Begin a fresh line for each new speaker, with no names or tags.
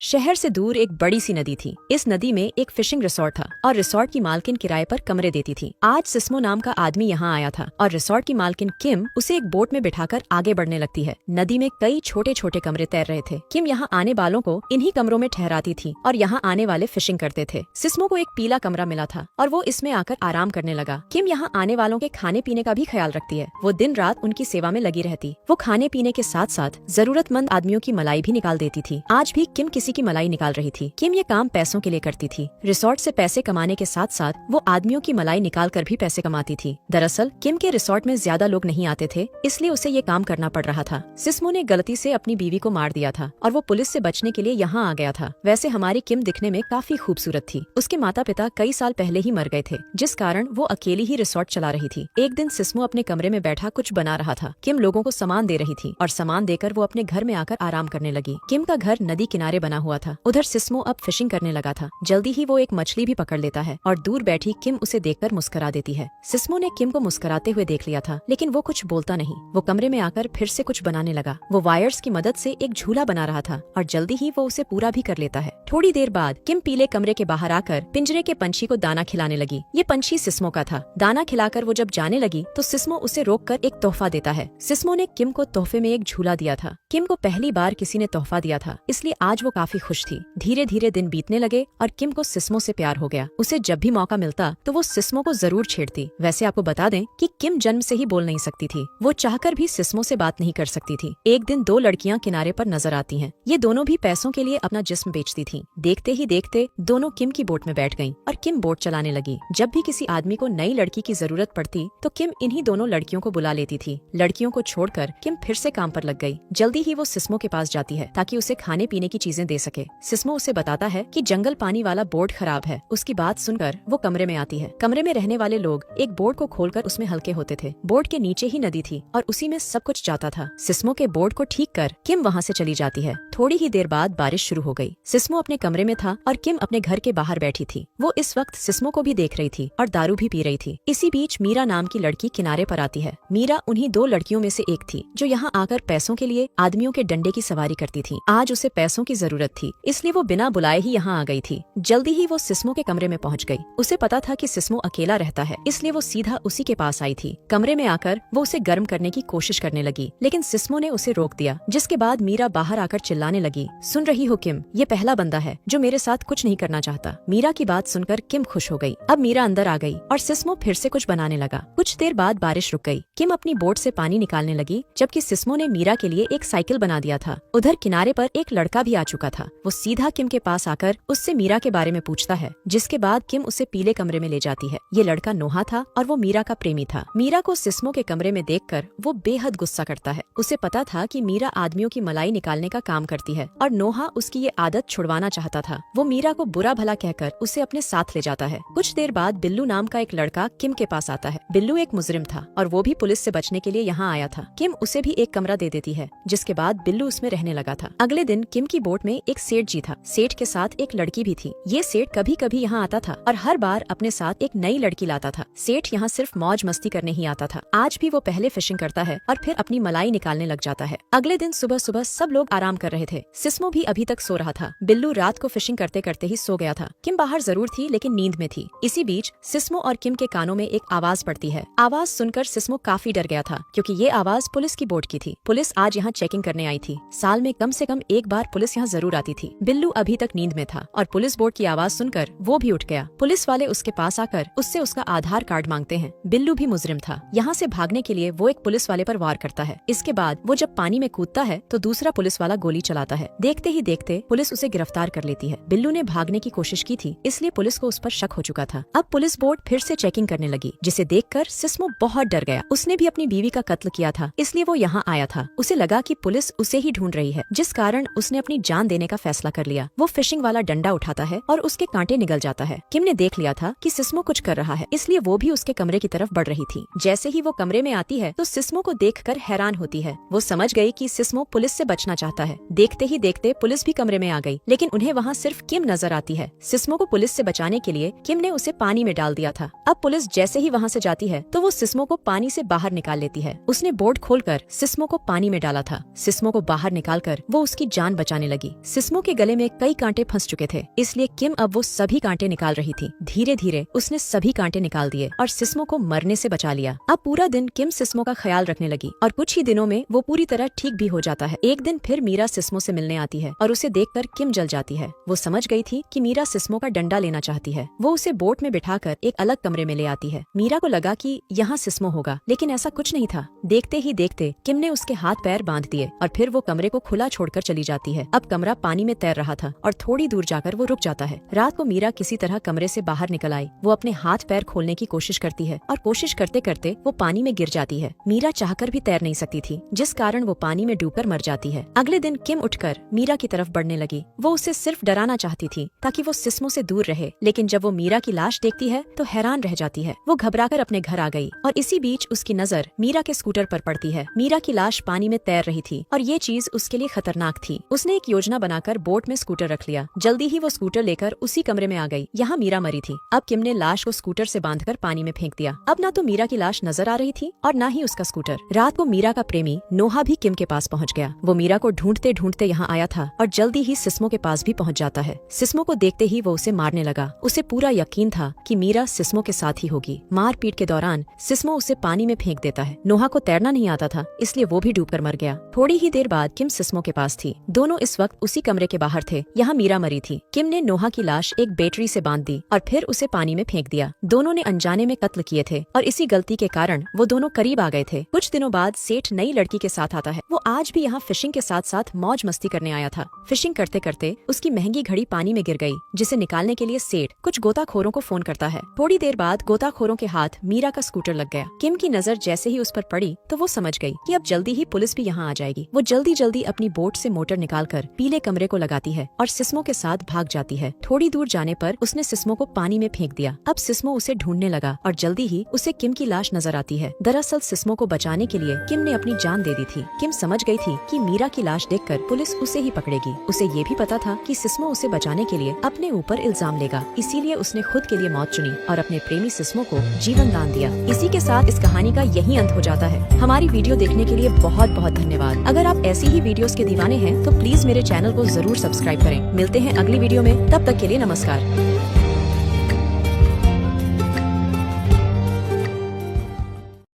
शहर से दूर एक बड़ी सी नदी थी। इस नदी में एक फिशिंग रिसोर्ट था और रिसोर्ट की मालकिन किराए पर कमरे देती थी। आज सिस्मो नाम का आदमी यहाँ आया था और रिसोर्ट की मालकिन किम उसे एक बोट में बिठाकर आगे बढ़ने लगती है। नदी में कई छोटे छोटे कमरे तैर रहे थे। किम यहाँ आने वालों को इन्हीं कमरों में ठहराती थी और यहाँ आने वाले फिशिंग करते थे। सिस्मो को एक पीला कमरा मिला था और वो इसमें आकर आराम करने लगा। किम यहाँ आने वालों के खाने पीने का भी ख्याल रखती है। वो दिन रात उनकी सेवा में लगी रहती। वो खाने पीने के साथ साथ जरूरतमंद आदमियों की मलाई भी निकाल देती थी। आज भी किम किसी की मलाई निकाल रही थी। किम ये काम पैसों के लिए करती थी। रिसोर्ट से पैसे कमाने के साथ साथ वो आदमियों की मलाई निकाल कर भी पैसे कमाती थी। दरअसल किम के रिसोर्ट में ज्यादा लोग नहीं आते थे, इसलिए उसे ये काम करना पड़ रहा था। सिस्मो ने गलती से अपनी बीवी को मार दिया था और वो पुलिस से बचने के लिए यहाँ आ गया था। वैसे हमारी किम दिखने में काफी खूबसूरत थी। उसके माता पिता कई साल पहले ही मर गए थे, जिस कारण वो अकेली ही रिसोर्ट चला रही थी। एक दिन सिस्मो अपने कमरे में बैठा कुछ बना रहा था। किम लोगों को सामान दे रही थी और सामान देकर वो अपने घर में आकर आराम करने लगी। किम का घर नदी किनारे बना हुआ था। उधर सिस्मो अब फिशिंग करने लगा था। जल्दी ही वो एक मछली भी पकड़ लेता है और दूर बैठी किम उसे देखकर मुस्कुरा देती है। सिस्मो ने किम को मुस्कुराते हुए देख लिया था, लेकिन वो कुछ बोलता नहीं। वो कमरे में आकर फिर से कुछ बनाने लगा। वो वायर्स की मदद से एक झूला बना रहा था और जल्दी ही वो उसे पूरा भी कर लेता है। थोड़ी देर बाद किम पीले कमरे के बाहर आकर पिंजरे के पंछी को दाना खिलाने लगी। ये पंछी सिस्मो का था। दाना खिलाकर वो जब जाने लगी तो सिस्मो उसे रोककर एक तोहफा देता है। सिस्मो ने किम को तोहफे में एक झूला दिया था। किम को पहली बार किसी ने तोहफा दिया था, इसलिए आज वो काफी खुश थी। धीरे धीरे दिन बीतने लगे और किम को सिस्मो से प्यार हो गया। उसे जब भी मौका मिलता तो वो सिस्मो को जरूर छेड़ती। वैसे आपको बता दें कि किम जन्म से ही बोल नहीं सकती थी। वो चाहकर भी सिस्मो से बात नहीं कर सकती थी। एक दिन दो लड़कियां किनारे पर नजर आती हैं। ये दोनों भी पैसों के लिए अपना जिस्म बेचती थीं। देखते ही देखते दोनों किम की बोट में बैठ गईं और किम बोट चलाने लगी। जब भी किसी आदमी को नई लड़की की जरूरत पड़ती तो किम इन्हीं दोनों लड़कियों को बुला लेती थी। लड़कियों को छोड़कर किम फिर से काम पर लग गई। जल्दी ही वो सिस्मो के पास जाती है ताकि उसे खाने पीने की चीजें दे सके। सिस्मो उसे बताता है कि जंगल पानी वाला बोर्ड खराब है। उसकी बात सुनकर वो कमरे में आती है। कमरे में रहने वाले लोग एक बोर्ड को खोलकर उसमें हल्के होते थे। बोर्ड के नीचे ही नदी थी और उसी में सब कुछ जाता था। सिस्मो के बोर्ड को ठीक कर किम वहाँ से चली जाती है। थोड़ी ही देर बाद बारिश शुरू हो गई। सिस्मो अपने कमरे में था और किम अपने घर के बाहर बैठी थी। वो इस वक्त सिस्मो को भी देख रही थी और दारू भी पी रही थी। इसी बीच मीरा नाम की लड़की किनारे पर आती है। मीरा उन्हीं दो लड़कियों में से एक थी जो यहाँ आकर पैसों के लिए आदमियों के डंडे की सवारी करती थी। आज उसे पैसों की जरूरत थी, इसलिए वो बिना बुलाए ही यहाँ आ गई थी। जल्दी ही वो सिस्मो के कमरे में पहुँच गई। उसे पता था कि सिस्मो अकेला रहता है, इसलिए वो सीधा उसी के पास आई थी। कमरे में आकर वो उसे गर्म करने की कोशिश करने लगी, लेकिन सिस्मो ने उसे रोक दिया। जिसके बाद मीरा बाहर आकर चिल्लाने लगी, सुन रही हो किम, ये पहला बंदा है जो मेरे साथ कुछ नहीं करना चाहता। मीरा की बात सुनकर किम खुश हो गई। अब मीरा अंदर आ गई और सिस्मो फिर से कुछ बनाने लगा। कुछ देर बाद बारिश रुक गई। किम अपनी बोट से पानी निकालने लगी, जबकि सिस्मो ने मीरा के लिए एक साइकिल बना दिया था। उधर किनारे पर एक लड़का भी आ चुका था। वो सीधा किम के पास आकर उससे मीरा के बारे में पूछता है, जिसके बाद किम उसे पीले कमरे में ले जाती है। ये लड़का नोहा था और वो मीरा का प्रेमी था। मीरा को सिस्मो के कमरे में देखकर वो बेहद गुस्सा करता है। उसे पता था कि मीरा आदमियों की मलाई निकालने का काम करती है और नोहा उसकी ये आदत छुड़वाना चाहता था। वो मीरा को बुरा भला कहकर उसे अपने साथ ले जाता है। कुछ देर बाद बिल्लू नाम का एक लड़का किम के पास आता है। बिल्लू एक मुजरिम था और वो भी पुलिस से बचने के लिए यहाँ आया था। किम उसे भी एक कमरा दे देती है, जिसके बाद बिल्लू उसमें रहने लगा था। अगले दिन किम की बोट में एक सेठ जी था। सेठ के साथ एक लड़की भी थी। ये सेठ कभी कभी यहाँ आता था और हर बार अपने साथ एक नई लड़की लाता था। सेठ यहाँ सिर्फ मौज मस्ती करने ही आता था। आज भी वो पहले फिशिंग करता है और फिर अपनी मलाई निकालने लग जाता है। अगले दिन सुबह सुबह सब लोग आराम कर रहे थे। सिस्मो भी अभी तक सो रहा था। बिल्लू रात को फिशिंग करते करते ही सो गया था। किम बाहर जरूर थी, लेकिन नींद में थी। इसी बीच सिस्मो और किम के कानों में एक आवाज पड़ती है। आवाज सुनकर सिस्मो काफी डर गया था, क्योंकि ये आवाज पुलिस की बोट की थी। पुलिस आज यहाँ चेकिंग करने आई थी। साल में कम से कम एक बार पुलिस यहाँ जरूर आती थी। बिल्लू अभी तक नींद में था और पुलिस बोट की आवाज सुनकर वो भी उठ गया। पुलिस वाले उसके पास आकर उससे उसका आधार कार्ड मांगते हैं। बिल्लू भी मुजरिम था। यहाँ से भागने के लिए वो एक पुलिस वाले पर वार करता है। इसके बाद वो जब पानी में कूदता है तो दूसरा पुलिस वाला गोली चलाता है। देखते ही देखते पुलिस उसे गिरफ्तार कर लेती है। बिल्लू ने भागने की कोशिश की थी, इसलिए पुलिस को उस पर शक हो चुका था। अब पुलिस बोट फिर से चेकिंग करने लगी, जिसे देखकर सिस्मो बहुत डर गया। उसने भी अपनी बीवी का कत्ल किया था, इसलिए वो यहाँ आया था। उसे लगा कि पुलिस उसे ही ढूंढ रही है, जिस कारण उसने अपनी जान देने का फैसला कर लिया। वो फिशिंग वाला डंडा उठाता है और उसके कांटे निगल जाता है। किम ने देख लिया था कि सिस्मो कुछ कर रहा है, इसलिए वो भी उसके कमरे की तरफ बढ़ रही थी। जैसे ही वो कमरे में आती है तो सिस्मो को देखकर हैरान होती है। वो समझ गई कि सिस्मो पुलिस से बचना चाहता है। देखते ही देखते पुलिस भी कमरे में आ गई, लेकिन उन्हें वहाँ सिर्फ किम नजर आती है। सिस्मो को पुलिस से बचाने के लिए किम ने उसे पानी में डाल दिया था। अब पुलिस जैसे ही वहाँ से जाती है तो वो सिस्मो को पानी से बाहर निकाल लेती है। उसने बोर्ड खोलकर सिस्मो को पानी में डाला था। सिस्मो को बाहर निकालकर वो उसकी जान बचाने लगी। सिस्मो के गले में कई कांटे फंस चुके थे, इसलिए किम अब वो सभी कांटे निकाल रही थी। धीरे धीरे उसने सभी कांटे निकाल दिए और सिस्मो को मरने से बचा लिया। अब पूरा दिन किम सिस्मो का ख्याल रखने लगी और कुछ ही दिनों में वो पूरी तरह ठीक भी हो जाता है। एक दिन फिर मीरा सिस्मो से मिलने आती है और उसे देखकर किम जल जाती है। वो समझ गई थी कि मीरा सिस्मो का डंडा लेना चाहती है। वो उसे बोट में बिठाकर एक अलग कमरे में ले आती है। मीरा को लगा कि यहाँ सिस्मो होगा, लेकिन ऐसा कुछ नहीं था। देखते ही देखते किम ने उसके हाथ पैर बांध दिए और फिर वो कमरे को खुला छोड़कर चली जाती है। अब कमरा पानी में तैर रहा था और थोड़ी दूर जाकर वो रुक जाता है। रात को मीरा किसी तरह कमरे से बाहर निकल आई। वो अपने हाथ पैर खोलने की कोशिश करती है और कोशिश करते करते वो पानी में गिर जाती है। मीरा चाहकर भी तैर नहीं सकती थी, जिस कारण वो पानी में डूबकर मर जाती है। अगले दिन किम उठकर मीरा की तरफ बढ़ने लगी। वो उसे सिर्फ डराना चाहती थी ताकि वो सिस्मो से दूर रहे, लेकिन जब वो मीरा की लाश देखती है तो हैरान रह जाती है। वो घबराकर अपने घर आ गई और इसी बीच उसकी नजर मीरा के स्कूटर पर पड़ती है। मीरा की लाश पानी में तैर रही थी और ये चीज उसके लिए खतरनाक थी। उसने एक योजना बनाकर बोट में स्कूटर रख लिया। जल्दी ही वो स्कूटर लेकर उसी कमरे में आ गई। यहाँ मीरा मरी थी। अब किम ने लाश को स्कूटर से बांधकर पानी में फेंक दिया। अब ना तो मीरा की लाश नजर आ रही थी और ना ही उसका स्कूटर। रात को मीरा का प्रेमी नोहा भी किम के पास पहुँच गया। वो मीरा को ढूंढते ढूंढते यहाँ आया था और जल्दी ही सिस्मो के पास भी पहुँच जाता है। सिस्मो को देखते ही वो उसे मारने लगा। उसे पूरा यकीन था कि मीरा सिस्मो के साथ ही होगी। मारपीट के दौरान सिस्मो उसे पानी में फेंक देता है। नोहा को तैरना नहीं आता था, इसलिए वो भी डूबकर मर गया। थोड़ी ही देर बाद किम सिस्मो के पास थी। दोनों इस वक्त उसी कमरे के बाहर थे। यहाँ मीरा मरी थी। किम ने नोहा की लाश एक बैटरी से बांध दी और फिर उसे पानी में फेंक दिया। दोनों ने अनजाने में कत्ल किए थे और इसी गलती के कारण वो दोनों करीब आ गए थे। कुछ दिनों बाद सेठ नई लड़की के साथ आता है। वो आज भी यहाँ फिशिंग के साथ साथ मौज मस्ती करने आया था। फिशिंग करते करते उसकी महंगी घड़ी पानी में गिर गई, जिसे निकालने के लिए सेठ कुछ गोताखोरों को फोन करता है। थोड़ी देर बाद गोताखोरों के हाथ मीरा का स्कूटर लग गया। किम की नजर जैसे ही उस पर पड़ी तो वो समझ गई कि अब जल्दी ही पुलिस भी यहाँ आ जाएगी। वो जल्दी जल्दी अपनी बोट से मोटर निकालकर पीले कमरे को लगाती है और सिस्मो के साथ भाग जाती है। थोड़ी दूर जाने पर उसने सिस्मो को पानी में फेंक दिया। अब सिस्मो उसे ढूंढने लगा और जल्दी ही उसे किम की लाश नजर आती है। दरअसल सिस्मो को बचाने के लिए किम ने अपनी जान दे दी थी। किम समझ गई थी कि मीरा की लाश देखकर पुलिस उसे ही पकड़ेगी। उसे ये भी पता था कि सिस्मो उसे बचाने के लिए अपने ऊपर इल्जाम लेगा, इसीलिए उसने खुद के लिए मौत चुनी और अपने प्रेमी सिस्मो को जीवन दान दिया। इसी के साथ इस कहानी का यही अंत हो जाता है। हमारी वीडियो देखने के लिए बहुत बहुत धन्यवाद। अगर आप ऐसी ही वीडियोस के दीवाने हैं तो प्लीज मेरे चैनल को जरूर सब्सक्राइब करें। मिलते हैं अगली वीडियो में, तब तक के लिए नमस्कार।